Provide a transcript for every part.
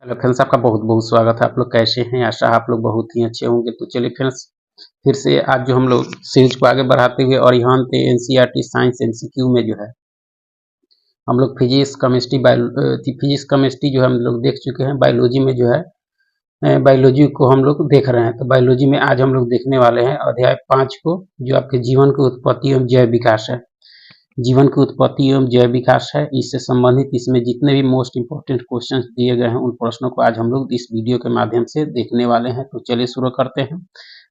Hello friends, आपका बहुत बहुत स्वागत है। आप लोग कैसे हैं? आशा है आप लोग बहुत ही अच्छे होंगे। तो चलिए फ्रेंड्स, फिर से आज जो हम लोग सीरीज को आगे बढ़ाते हुए और यहाँ पे एनसीईआरटी साइंस एमसीक्यू में जो है हम लोग फिजिक्स केमिस्ट्री जो है हम लोग देख चुके हैं। बायोलॉजी में जो है बायोलॉजी को हम लोग देख रहे हैं। तो बायोलॉजी में आज हम लोग देखने वाले हैं अध्याय 5 को, जो आपके जीवन की उत्पत्ति एवं जैव विकास है। जीवन की उत्पत्ति एवं जैव विकास है। इससे संबंधित इसमें जितने भी मोस्ट इम्पोर्टेंट क्वेश्चंस दिए गए हैं उन प्रश्नों को आज हम लोग इस वीडियो के माध्यम से देखने वाले हैं। तो चलिए शुरू करते हैं।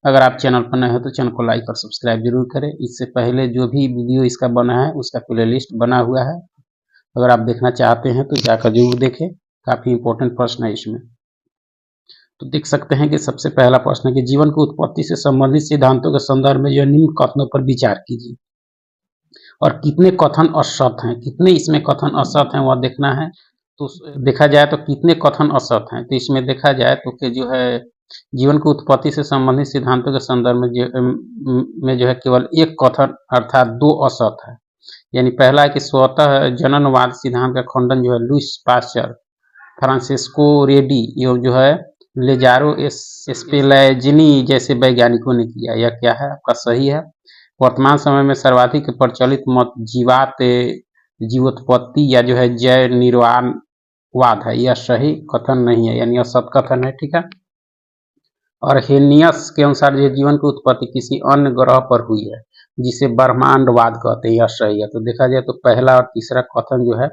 अगर आप चैनल पर नए हो तो चैनल को लाइक और सब्सक्राइब जरूर करें। इससे पहले जो भी वीडियो इसका बना है उसका प्लेलिस्ट बना हुआ है, अगर आप देखना चाहते हैं तो जाकर जरूर देखें। काफी इंपॉर्टेंट प्रश्न है इसमें। तो देख सकते हैं कि सबसे पहला प्रश्न है कि जीवन की उत्पत्ति से संबंधित सिद्धांतों के संदर्भ में जो निम्न कथनों पर विचार कीजिए। और कितने कथन असत हैं, कितने इसमें कथन असत हैं वह देखना है। तो देखा जाए तो कितने कथन असत हैं, तो इसमें देखा जाए तो कि जो है जीवन की उत्पत्ति से संबंधित सिद्धांतों के संदर्भ में जो है केवल एक कथन अर्थात दो असत है। यानी पहला है कि स्वतः जननवाद सिद्धांत का खंडन जो है लुईस पास्चर, फ्रांसिस्को रेडी एवं जो है लेजारो स्पेलेजनी जैसे वैज्ञानिकों ने किया। यह क्या है आपका सही है। वर्तमान समय में सर्वाधिक प्रचलित मत जीवोत्पत्ति या जो है जय निर्वाणवाद है। यह सही कथन नहीं है, यानी असत कथन है। ठीक है। और हेनियस के अनुसार जो जीवन की उत्पत्ति किसी अन्य ग्रह पर हुई है, जिसे ब्रह्मांडवाद कहते हैं। यह सही है। तो देखा जाए तो पहला और तीसरा कथन जो है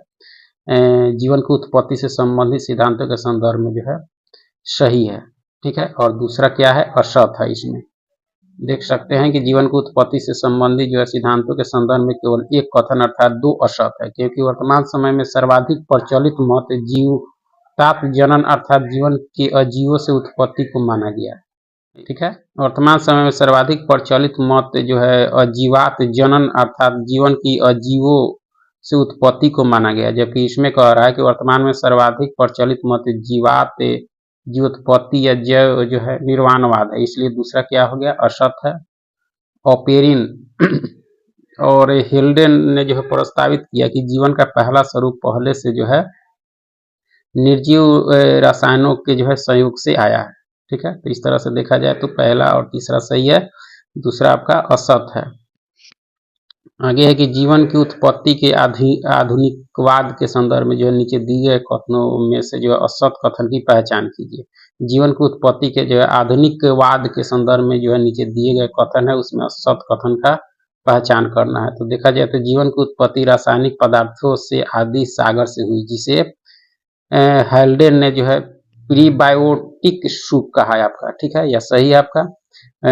जीवन की उत्पत्ति से संबंधित सिद्धांतों के संदर्भ में जो है सही है। ठीक है। और दूसरा क्या है, असत है। इसमें देख सकते हैं कि जीवन की उत्पत्ति से संबंधित जो है सिद्धांतों के संदर्भ में केवल एक कथन अर्थात दो असत है, क्योंकि वर्तमान समय में सर्वाधिक प्रचलित मत जीवताप जनन अर्थात जीवन के अजीवों से उत्पत्ति को माना गया है। ठीक है। वर्तमान समय में सर्वाधिक प्रचलित मत जो है अजीवात जनन अर्थात जीवन की अजीवों से उत्पत्ति को माना गया, जबकि इसमें कह रहा है कि वर्तमान में सर्वाधिक प्रचलित मत जीवोत्पत्ति या जैव जो है निर्वाणवाद है। इसलिए दूसरा क्या हो गया, असत है। ऑपेरिन और हिल्डेन ने जो है प्रस्तावित किया कि जीवन का पहला स्वरूप पहले से जो है निर्जीव रसायनों के जो है संयोग से आया है। ठीक है। तो इस तरह से देखा जाए तो पहला और तीसरा सही है, दूसरा आपका असत है। आगे है कि जीवन की उत्पत्ति के आधुनिकवाद के संदर्भ में जो है नीचे दिए गए कथनों में से जो है असत कथन की पहचान कीजिए। जीवन की उत्पत्ति के जो है आधुनिकवाद के संदर्भ में जो है नीचे दिए गए कथन है, उसमें असत कथन का पहचान करना है। तो देखा जाए तो जीवन की उत्पत्ति रासायनिक पदार्थों से आदि सागर से हुई, जिसे हेल्डेन ने जो है प्रीबायोटिक सूप कहा है आपका। ठीक है। यह सही है आपका।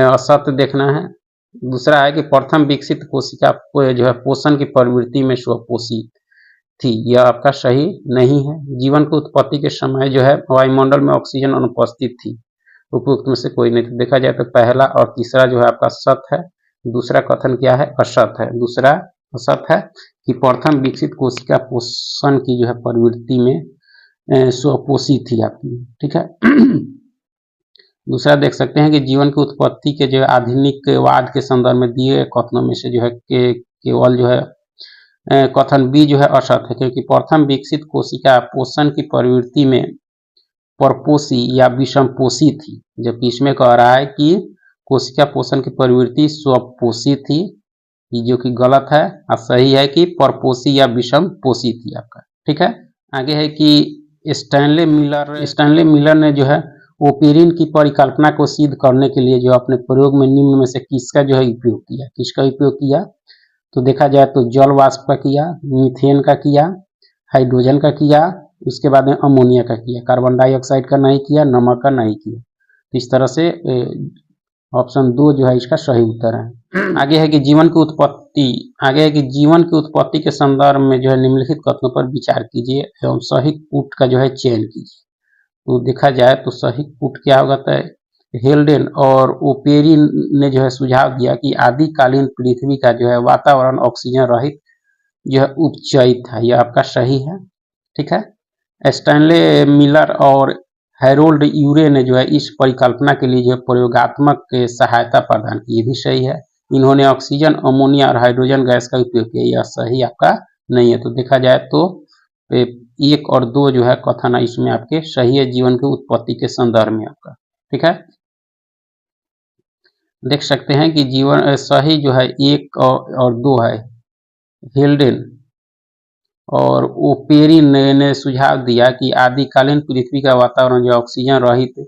असत देखना है। दूसरा है कि प्रथम विकसित कोशिका जो है पोषण की प्रवृत्ति में स्वपोषी थी। यह आपका सही नहीं है। जीवन की उत्पत्ति के समय जो है वायुमंडल में ऑक्सीजन अनुपस्थित थी। उपयुक्त में से कोई नहीं। तो देखा जाए तो पहला और तीसरा जो है आपका सत है। दूसरा कथन क्या है, असत है। दूसरा असत है कि प्रथम विकसित कोशिका पोषण की जो है प्रवृत्ति में स्वपोषी थी आपकी। ठीक है। दूसरा देख सकते हैं कि जीवन की उत्पत्ति के जो आधुनिकवाद के संदर्भ में दिए कथनों में से जो है केवल जो है कथन बी जो है असत है, क्योंकि प्रथम विकसित कोशिका पोषण की प्रवृत्ति में परपोषी या विषमपोषी थी, जबकि इसमें कह रहा है कि कोशिका पोषण की प्रवृत्ति स्वपोषी थी, जो कि गलत है। और सही है कि परपोषी या विषमपोषी थी आपका। ठीक है। आगे है कि स्टैनले मिलर ने जो है ओपेरिन की परिकल्पना को सिद्ध करने के लिए जो अपने प्रयोग में निम्न में से किसका जो है उपयोग किया। किसका उपयोग किया, तो देखा जाए तो जल वाष्प का किया, मीथेन का किया, हाइड्रोजन का किया, उसके बाद में अमोनिया का किया, कार्बन डाइऑक्साइड का नहीं किया, नमक का नहीं किया। तो इस तरह से ऑप्शन 2 जो है इसका सही उत्तर है। आगे है कि जीवन की उत्पत्ति के संदर्भ में जो है निम्नलिखित कथनों पर विचार कीजिए एवं सही पुट का जो है चयन कीजिए। तो देखा जाए तो सही पुट क्या होगा, हेल्डेन और ओपेरिन ने जो है सुझाव दिया कि आदिकालीन पृथ्वी का जो है वातावरण ऑक्सीजन रहित जो है उपचयित था। यह आपका सही है। ठीक है। स्टैनले मिलर और हैरोल्ड यूरे ने जो है इस परिकल्पना के लिए जो है प्रयोगात्मक सहायता प्रदान की। ये भी सही है। इन्होंने ऑक्सीजन, अमोनिया और हाइड्रोजन गैस का उपयोग किया। यह सही आपका नहीं है। तो देखा जाए तो 1 और 2 जो है कथन इसमें आपके सही है जीवन की उत्पत्ति के संदर्भ में आपका, ठीक है। देख सकते हैं कि जीवन सही जो है 1 और 2 है। हेल्डेन और ओपेरिन ने सुझाव दिया कि आदिकालीन पृथ्वी का वातावरण जो ऑक्सीजन रहित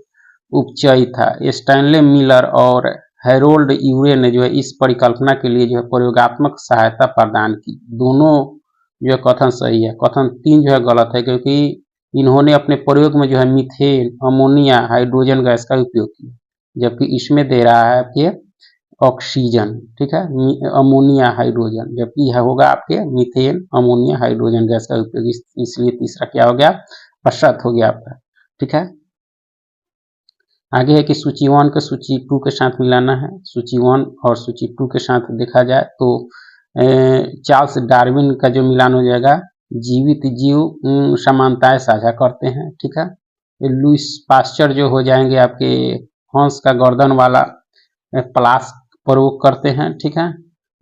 उपचयी था। स्टैनले मिलर और हैरोल्ड यूरे ने जो है इस परिकल्पना के लिए जो है प्रयोगात्मक सहायता प्रदान की। दोनों जो है कथन सही है। कथन 3 जो है गलत है, क्योंकि इन्होंने अपने प्रयोग में जो है मीथेन, अमोनिया, हाइड्रोजन गैस का उपयोग किया, जबकि इसमें दे रहा है आपके ऑक्सीजन, ठीक है, अमोनिया, हाइड्रोजन, जबकि यह होगा आपके मीथेन, अमोनिया, हाइड्रोजन गैस का उपयोग। इसलिए तीसरा क्या हो गया, असत हो गया आपका, ठीक है। आगे है कि सूची 1 को सूची 2 के साथ मिलाना है। सूची 1 और सूची 2 के साथ देखा जाए तो चार्ल्स डार्विन का जो मिलान हो जाएगा, जीवित जीव समानताएं साझा करते हैं, ठीक है। लुइस पास्चर जो हो जाएंगे आपके हंस का गर्दन वाला प्लास प्रयोग करते हैं, ठीक है।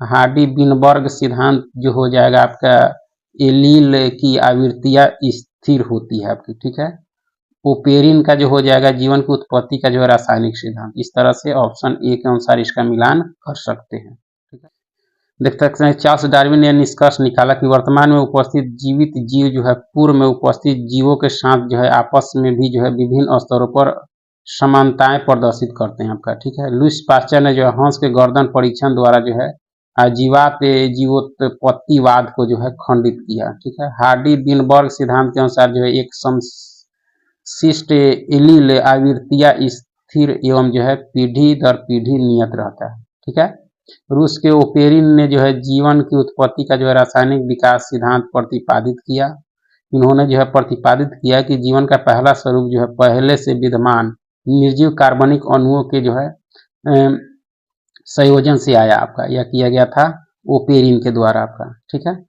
हार्डी बिनबर्ग सिद्धांत जो हो जाएगा आपका एलील की आवृत्तियां स्थिर होती है आपकी, ठीक है। ओपेरिन का जो हो जाएगा जीवन की उत्पत्ति का जो है रासायनिक सिद्धांत। इस तरह से ऑप्शन ए के अनुसार इसका मिलान कर सकते हैं, ठीक है। देख सकते हैं चार्ल्स डार्विन ने निष्कर्ष निकाला कि वर्तमान में उपस्थित जीवित जीव जो है पूर्व में उपस्थित जीवों के साथ जो है आपस में भी जो है विभिन्न स्तरों पर समानताएं प्रदर्शित करते हैं आपका, ठीक है। लुइस पास्चर ने जो है हंस के गर्दन परीक्षण द्वारा जो है आजीवात जीवोत्पत्तिवाद को जो है खंडित किया, ठीक है। हार्डी बिनबर्ग सिद्धांत के अनुसार जो है एक शिष्ट एलील आवृत्तियां स्थिर एवं जो है पीढ़ी दर पीढ़ी नियत रहता है, ठीक है। रूस के ओपेरिन ने जो है जीवन की उत्पत्ति का जो है रासायनिक विकास सिद्धांत प्रतिपादित किया। इन्होंने जो है प्रतिपादित किया कि जीवन का पहला स्वरूप जो है पहले से विद्यमान निर्जीव कार्बनिक अणुओं के जो है संयोजन से आया आपका। यह किया गया था ओपेरिन के द्वारा आपका, ठीक है।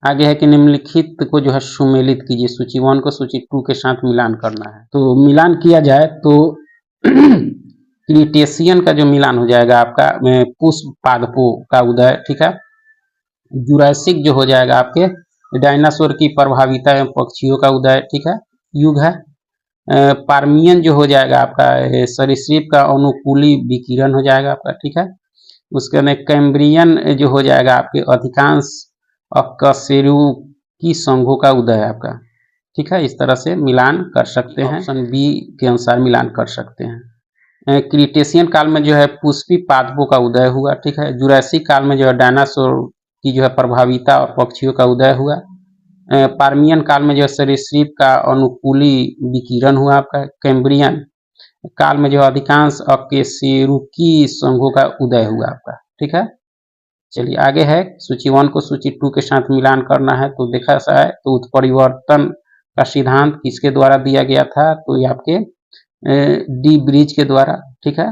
आगे है कि निम्नलिखित को जो है सुमेलित कीजिए। सूची 1 को सूची 2 के साथ मिलान करना है। तो मिलान किया जाए तो क्रिटेशियन का जो मिलान हो जाएगा आपका पुष्प पादपों का उदय, ठीक है। जुरासिक जो हो जाएगा आपके डायनासोर की प्रभाविता एवं पक्षियों का उदय, ठीक है, युग है। पार्मियन जो हो जाएगा आपका सरीसृप का अनुकूली विकिरण हो जाएगा आपका, ठीक है। उसके बाद कैम्ब्रियन जो हो जाएगा आपके अधिकांश अकशेरुकी संघों का उदय है आपका, ठीक है। इस तरह से मिलान कर सकते हैं, ऑप्शन बी के अनुसार मिलान कर सकते हैं। क्रिटेशियन काल में जो है पुष्पी पादपों का उदय हुआ, ठीक है। जुरासिक काल में जो है डायनासोर की जो है प्रभाविता और पक्षियों का उदय हुआ। पार्मियन काल में जो है सरीसृप का अनुकूली विकिरण हुआ आपका। कैम्ब्रियन काल में जो अधिकांश अकशेरुकी संघों का उदय हुआ आपका, ठीक है। चलिए आगे है सूची 1 को सूची 2 के साथ मिलान करना है। तो देखा जाए तो उत्परिवर्तन का सिद्धांत किसके द्वारा दिया गया था, तो ये आपके डी ब्रिज के द्वारा, ठीक है।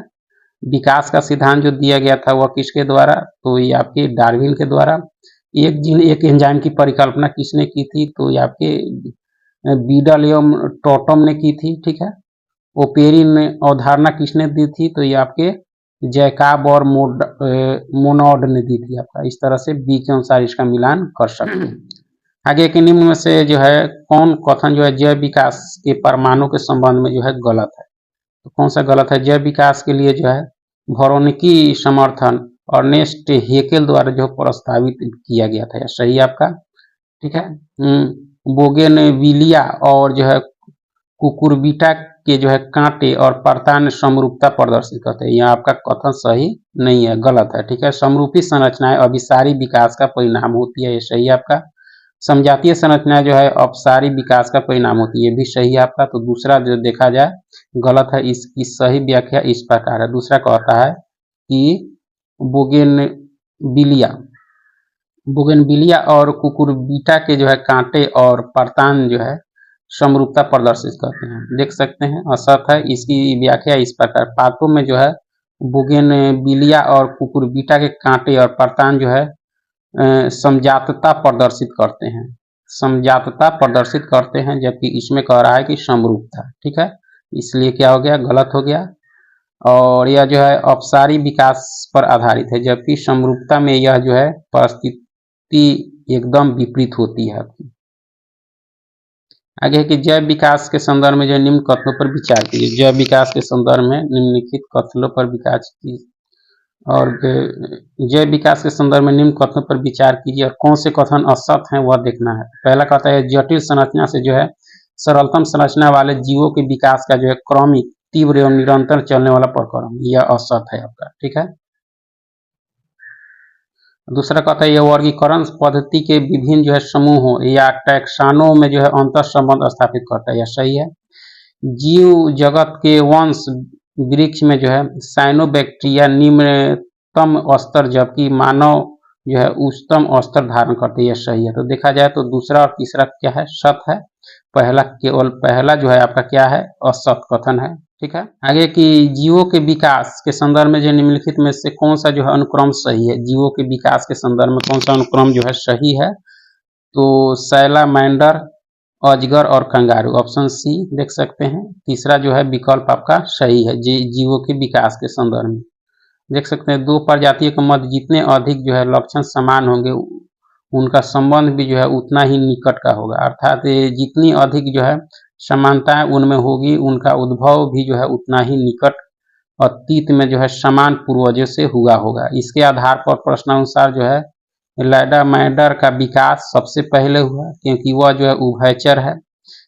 विकास का सिद्धांत जो दिया गया था वह किसके द्वारा, तो ये आपके डार्विन के द्वारा। एक एंजाइम की परिकल्पना किसने की थी, तो ये आपके बीडल एवं टॉटम ने की थी, ठीक है। ओपेरिन अवधारणा किसने दी थी, तो ये आपके जैकाब और मोनोड ने दी थी आपका। इस तरह से बी के अनुसार इसका मिलान कर सकते हैं। आगे के निम्न में से जो है कौन कथन जो है जैव विकास के परमाणु के संबंध में जो है गलत है, तो कौन सा गलत है। जैव विकास के लिए जो है वोरोनिकी समर्थन अर्नेस्ट हेकेल द्वारा जो प्रस्तावित किया गया था, सही आपका, ठीक है। बोगेनविलिया और जो है कुकुरबिटा के जो है कांटे और परतान समरूपता प्रदर्शित करते हैं। यह आपका कथन सही नहीं है, गलत है, ठीक है। समरूपी संरचनाएं अभिसारी विकास का परिणाम होती है, ये सही आपका। समजातीय संरचनाएं जो है अपसारी विकास का परिणाम होती है, ये भी सही आपका। तो दूसरा जो देखा जाए गलत है, इसकी सही व्याख्या इस प्रकार है। दूसरा कहता है कि बोगेनविलिया और कुकुरबिटा के जो है कांटे और परतान जो है समरूपता प्रदर्शित करते हैं, देख सकते हैं, असत है। इसकी व्याख्या इस प्रकार, पादपों में जो है बोगेनविलिया और कुकुरबिटा के कांटे और परतान जो है समजातता प्रदर्शित करते हैं, समजातता प्रदर्शित करते हैं, जबकि इसमें कह रहा है कि समरूपता, ठीक है। इसलिए क्या हो गया, गलत हो गया। और यह जो है अपसारी विकास पर आधारित है, जबकि समरूपता में यह जो है स्थिति एकदम विपरीत होती है आपकी। आगे है कि जैव विकास के संदर्भ में जो निम्न कथनों पर विचार कीजिए। जैव विकास के संदर्भ में निम्नलिखित कथनों पर विचार कीजिए और जैव विकास के संदर्भ में निम्न कथनों पर विचार कीजिए और कौन से कथन असत्य हैं वह देखना है। पहला कहता है जटिल संरचना से जो है सरलतम संरचना वाले जीवों के विकास का जो है क्रमिक, तीव्र एवं निरंतर चलने वाला प्रक्रम, यह असत्य है आपका। ठीक है। दूसरा कहता है यह वर्गीकरण पद्धति के विभिन्न जो है समूहों या टैक्सानों में जो है अंतर संबंध स्थापित करता है, यह सही है। जीव जगत के वंश वृक्ष में जो है साइनोबैक्टीरिया निम्नतम स्तर जबकि मानव जो है उच्चतम स्तर धारण करते हैं, यह सही है। तो देखा जाए तो दूसरा और तीसरा क्या है, सत्य है। केवल पहला जो है आपका क्या है, असत्य कथन है। ठीक है। आगे कि जीवों के विकास के संदर्भ में जो निम्नलिखित में से कौन सा जो है अनुक्रम सही है। जीवों के विकास के संदर्भ में कौन सा अनुक्रम जो है सही है, तो सैलामैंडर, अजगर और कंगारू, ऑप्शन सी देख सकते हैं। तीसरा जो है विकल्प आपका सही है जीवों के विकास के संदर्भ में। देख सकते हैं दो प्रजातियों के मध्य जितने अधिक जो है लक्षण समान होंगे उनका संबंध भी जो है उतना ही निकट का होगा, अर्थात जितनी अधिक जो है समानताएं उनमें होगी उनका उद्भव भी जो है उतना ही निकट अतीत में जो है समान पूर्वजों से हुआ होगा। इसके आधार पर प्रश्नानुसार जो है सैलामैंडर का विकास सबसे पहले हुआ क्योंकि वह जो है उभयचर है।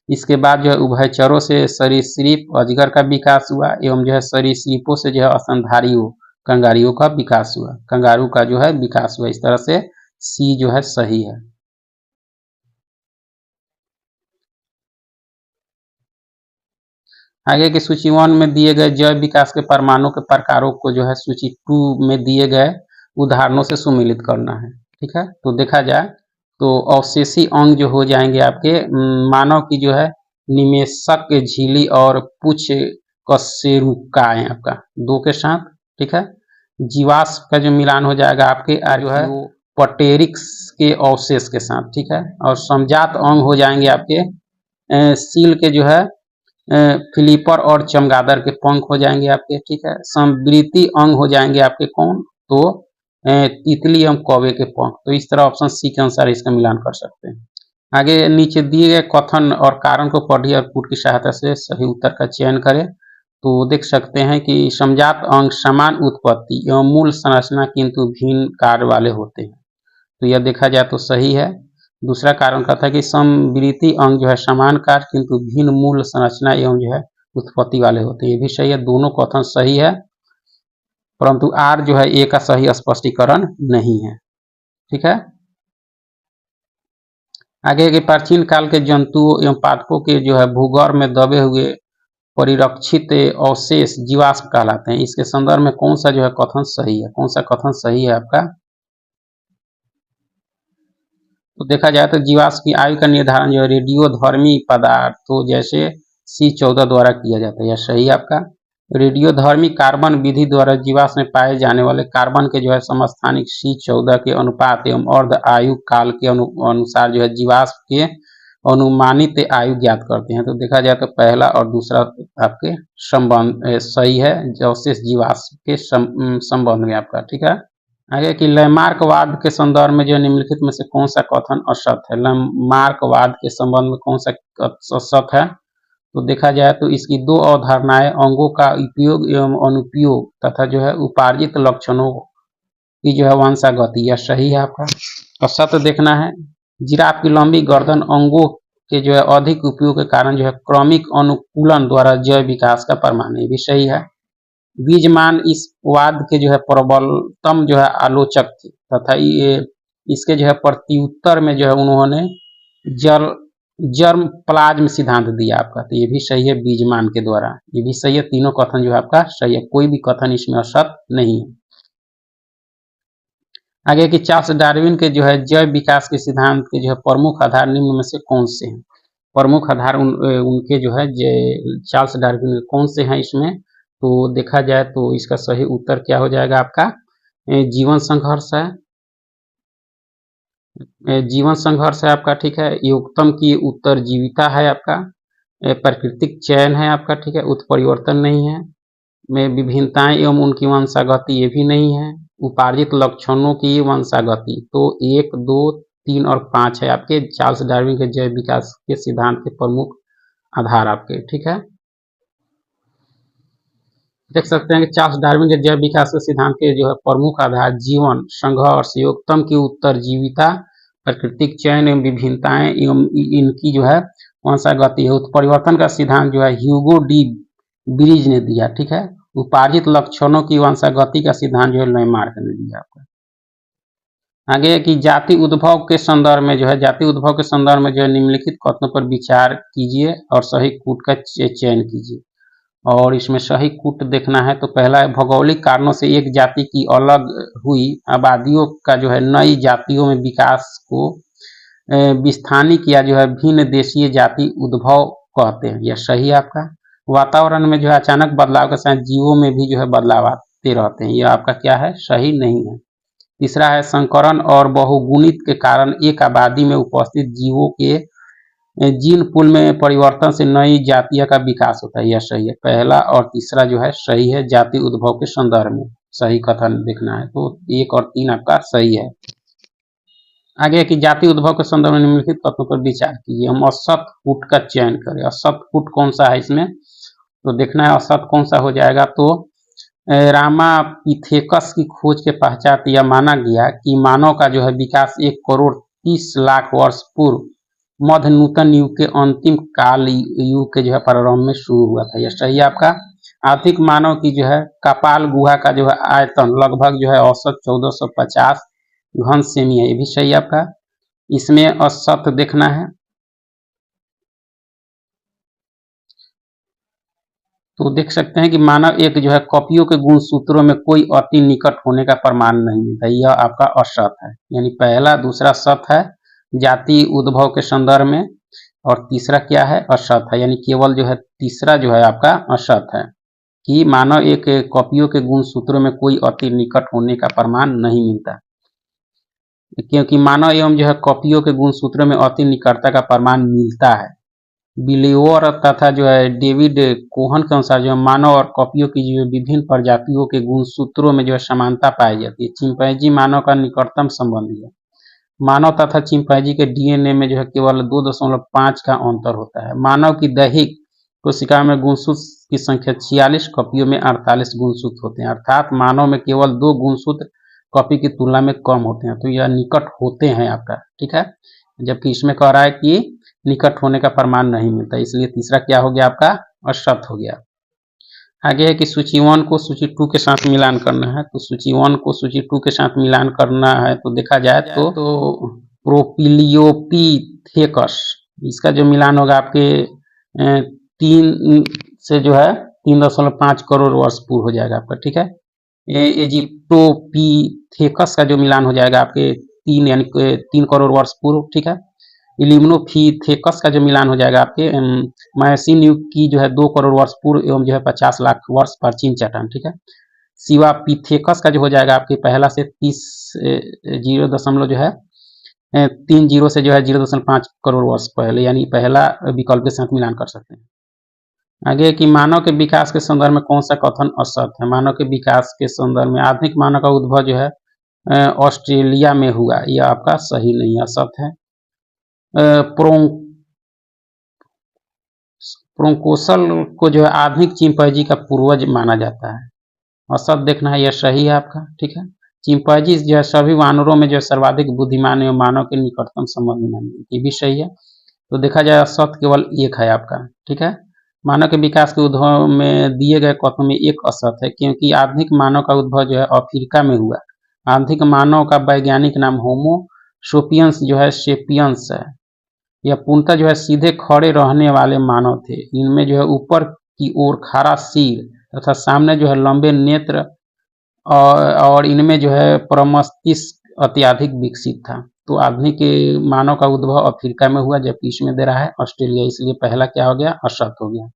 इसके बाद जो है उभयचरों से सरीसृप अजगर का विकास हुआ एवं जो है सरीसृपों से जो है स्तनधारियों कंगारुओं का विकास हुआ, कंगारू का जो है विकास हुआ। इस तरह से सी जो है सही है। आगे की सूची 1 में दिए गए जैव विकास के परमाणु के प्रकारों को जो है सूची 2 में दिए गए उदाहरणों से सुमिलित करना है। ठीक है। तो देखा जाए तो अवशेषी अंग जो हो जाएंगे आपके मानव की जो है निमेषक झिल्ली और पुच्छ कशेरुकाएं आपका दो के साथ। ठीक है। जीवाश्म का जो मिलान हो जाएगा आपके जो है पटेरिक्स के अवशेष के साथ। ठीक है। और समजात अंग हो जाएंगे आपके सील के जो है फिलिपर और चमगादड़ के पंख हो जाएंगे आपके। ठीक है। संवृत्ति अंग हो जाएंगे आपके कौन, तो तितली एवं कौवे के पंख। तो इस तरह ऑप्शन सी के अनुसार इसका मिलान कर सकते हैं। आगे नीचे दिए गए कथन और कारण को पढ़िए और पुट की सहायता से सही उत्तर का चयन करें। तो देख सकते हैं कि समजात अंग समान उत्पत्ति एवं मूल संरचना किंतु भिन्न कार्य वाले होते हैं, तो यह देखा जाए तो सही है। दूसरा कारण कहता है कि समवृत्ति अंग जो है समान कार्य किंतु भिन्न मूल संरचना एवं जो है उत्पत्ति वाले होते हैं, ये भी सही है। दोनों कथन सही है परंतु आर जो है ए का सही स्पष्टीकरण नहीं है। ठीक है। आगे के प्राचीन काल के जंतुओं एवं पादपों के जो है भूगर्भ में दबे हुए परिरक्षित अवशेष जीवाश्म कहलाते हैं। इसके संदर्भ में कौन सा जो है कथन सही है, कौन सा कथन सही है आपका, तो देखा जाए तो जीवाश्म की आयु का निर्धारण जो है रेडियोधर्मी पदार्थों जैसे C14 द्वारा किया जाता है, यह सही है आपका। रेडियोधर्मी कार्बन विधि द्वारा जीवाश्म में पाए जाने वाले कार्बन के जो है समस्थानिक C14 के अनुपात एवं अर्ध आयु काल के अनुसार जो है जीवाश्म के अनुमानित आयु ज्ञात करते हैं। तो देखा जाए तो पहला और दूसरा आपके संबंध सही है अवशेष जीवाश्म के संबंध में आपका। ठीक है। आगे कि लैमार्कवाद के संदर्भ में जो निम्नलिखित में से कौन सा कथन असत्य है। लैमार्कवाद के संबंध में कौन सा असत्य है, तो देखा जाए तो इसकी दो अवधारणाएं अंगों का उपयोग एवं अनुपयोग तथा जो है उपार्जित लक्षणों की जो है वंशागति, यह सही है आपका। असत्य देखना है जिराफ की लंबी गर्दन अंगों के जो है अधिक उपयोग के कारण जो है क्रमिक अनुकूलन द्वारा जैव विकास का प्रमाण है, भी सही है। बीजमान इस वाद के जो है प्रबलतम जो है आलोचक थे तथा ये इसके जो है प्रत्युत्तर में जो है उन्होंने जर्म प्लाज्म सिद्धांत दिया आपका, तो ये भी सही है बीजमान के द्वारा, ये भी सही है। तीनों कथन जो है आपका सही है, कोई भी कथन इसमें असत्य नहीं है। आगे कि चार्ल्स डार्विन के जो है जैव विकास के सिद्धांत के जो है प्रमुख आधार निम्न में से कौन से हैं। प्रमुख आधार उनके जो है चार्ल्स डार्विन कौन से हैं इसमें, तो देखा जाए तो इसका सही उत्तर क्या हो जाएगा आपका, जीवन संघर्ष है, जीवन संघर्ष है आपका। ठीक है। योगतम की उत्तरजीविता है आपका, प्राकृतिक चयन है आपका। ठीक है। उत्परिवर्तन नहीं है, में विभिन्नताएं एवं उनकी वंशागति ये भी नहीं है। उपार्जित लक्षणों की वंशागति तो 1, 2, 3 और 5 है आपके चार्ल्स डार्विन के जैव विकास के सिद्धांत के प्रमुख आधार आपके, ठीक है। देख सकते हैं कि चार्ल्स डार्विन के जैव विकास के सिद्धांत के जो है प्रमुख आधार जीवन, संघर्ष, योगतम की उत्तरजीविता, प्राकृतिक चयन एवं विभिन्नताएं एवं इनकी जो है वंशागति है। उत्परिवर्तन का सिद्धांत जो है ह्यूगो डी ब्रीज ने दिया, ठीक है। उपार्जित लक्षणों की वंशागति का सिद्धांत जो है लैमार्क ने दिया आपको। आगे है कि जाति उद्भव के संदर्भ में जो है निम्नलिखित कथनों पर विचार कीजिए और सही कूट का चयन कीजिए। और इसमें सही कूट देखना है तो पहला है भौगोलिक कारणों से एक जाति की अलग हुई आबादियों का जो है नई जातियों में विकास को विस्थानिक या जो है भिन्न देशीय जाति उद्भव कहते हैं। यह सही है आपका। वातावरण में जो है अचानक बदलाव के साथ जीवों में भी जो है बदलाव आते रहते हैं। यह आपका क्या है, सही नहीं है। तीसरा है संकरण और बहुगुणित के कारण एक आबादी में उपस्थित जीवों के जीन पूल में परिवर्तन से नई जातियों का विकास होता है। यह सही है। पहला और तीसरा जो है सही है जाति उद्भव के संदर्भ में सही कथन देखना है तो 1 और 3 आपका सही है। आगे कि जाति उद्भव के संदर्भ में निम्नलिखित तत्वों पर विचार कीजिए। हम असत कूट का चयन करें। असत कूट कौन सा है इसमें तो देखना है असत कौन सा हो जाएगा तो रामापिथेकस की खोज के पश्चात यह माना गया कि मानव का जो है विकास 1 करोड़ 30 लाख वर्ष पूर्व मध्य नूतन युग के अंतिम काल युग के जो है प्रारंभ में शुरू हुआ था। यह सही है आपका। आर्थिक मानव की जो है कपाल गुहा का जो है आयतन लगभग जो है औसत 1450 घन सेमी है। ये भी सही है आपका। इसमें असत देखना है तो देख सकते हैं कि मानव एक जो है कॉपियों के गुण सूत्रों में कोई अति निकट होने का प्रमाण नहीं मिलता। यह आपका असत है। यानी पहला दूसरा सत है जाति उद्भव के संदर्भ में और तीसरा क्या है असत है। यानी केवल जो है तीसरा जो है आपका असत है कि मानव एक कॉपियों के गुण सूत्रों में कोई अति निकट होने का प्रमाण नहीं मिलता क्योंकि मानव एवं जो है कॉपियों के गुण सूत्रों में अति निकटता का प्रमाण मिलता है। बिलीवर तथा जो है डेविड कोहन के अनुसार जो है मानव और कॉपियों की जो विभिन्न प्रजातियों के गुण सूत्रों में जो है समानता पाई जाती है। चिंपैंजी मानव का निकटतम संबंधी है। मानव तथा चिंपैंजी के डीएनए में जो है केवल 2.5 का अंतर होता है। मानव की दैहिक कोशिका में गुणसूत्र की संख्या 46, कॉपियों में 48 गुणसूत्र होते हैं। अर्थात मानव में केवल 2 गुणसूत्र कॉपी की तुलना में कम होते हैं। तो यह निकट होते हैं आपका, ठीक है। जबकि इसमें कह रहा है कि निकट होने का प्रमाण नहीं मिलता, इसलिए तीसरा क्या हो गया आपका असत हो गया। आगे है कि सूची 1 को सूची 2 के साथ मिलान करना है। तो सूची 1 को सूची 2 के साथ मिलान करना है तो देखा जाए तो प्रोपिलियोपिथेकस इसका जो मिलान होगा आपके 3 से जो है 3.5 करोड़ वर्ष पूर्व हो जाएगा आपका, ठीक है। इजिप्टोपिथेकस का जो मिलान हो जाएगा आपके 3 यानी 3 करोड़ वर्ष पूर्व, ठीक है। इलिम्नोपिथेकस का जो मिलान हो जाएगा आपके मायोसीन युग की जो है 2 करोड़ वर्ष पूर्व एवं जो है 50 लाख वर्ष प्राचीन चट्टान, ठीक है। शिवापिथेकस का जो हो जाएगा आपके पहला से 30 0 दशमलव जो है 30 से जो है 0.5 करोड़ वर्ष पहले यानी पहला विकल्प के साथ मिलान कर सकते हैं। आगे कि मानव के विकास के संदर्भ में कौन सा कथन असत है। मानव के विकास के संदर्भ में आधुनिक मानव का उद्भव जो है ऑस्ट्रेलिया में हुआ, यह आपका सही नहीं है, असत है। प्रोंकोसल को जो है आधुनिक चिंपैंजी का पूर्वज माना जाता है। असत देखना है, यह सही है आपका, ठीक है। चिंपैंजी जो है सभी वानरों में जो है सर्वाधिक बुद्धिमान एवं मानव के निकटतम संबंधी मानी, ये भी सही है। तो देखा जाए असत केवल 1 है आपका, ठीक है। मानव के विकास के उद्भव में दिए गए कथनों में 1 असत है क्योंकि आधुनिक मानव का उद्भव जो है अफ्रीका में हुआ। आधुनिक मानव का वैज्ञानिक नाम होमो सोपियंस जो है सेपियंस है। यह पूर्णतः जो है सीधे खड़े रहने वाले मानव थे। इनमें जो है ऊपर की ओर खारा सिर तथा सामने जो है लंबे नेत्र और इनमें जो है प्रमस्तिष्क अत्यधिक विकसित था। तो आधुनिक मानव का उद्भव अफ्रीका में हुआ जबकि इसमें दे रहा है ऑस्ट्रेलिया, इसलिए पहला क्या हो गया असत हो गया।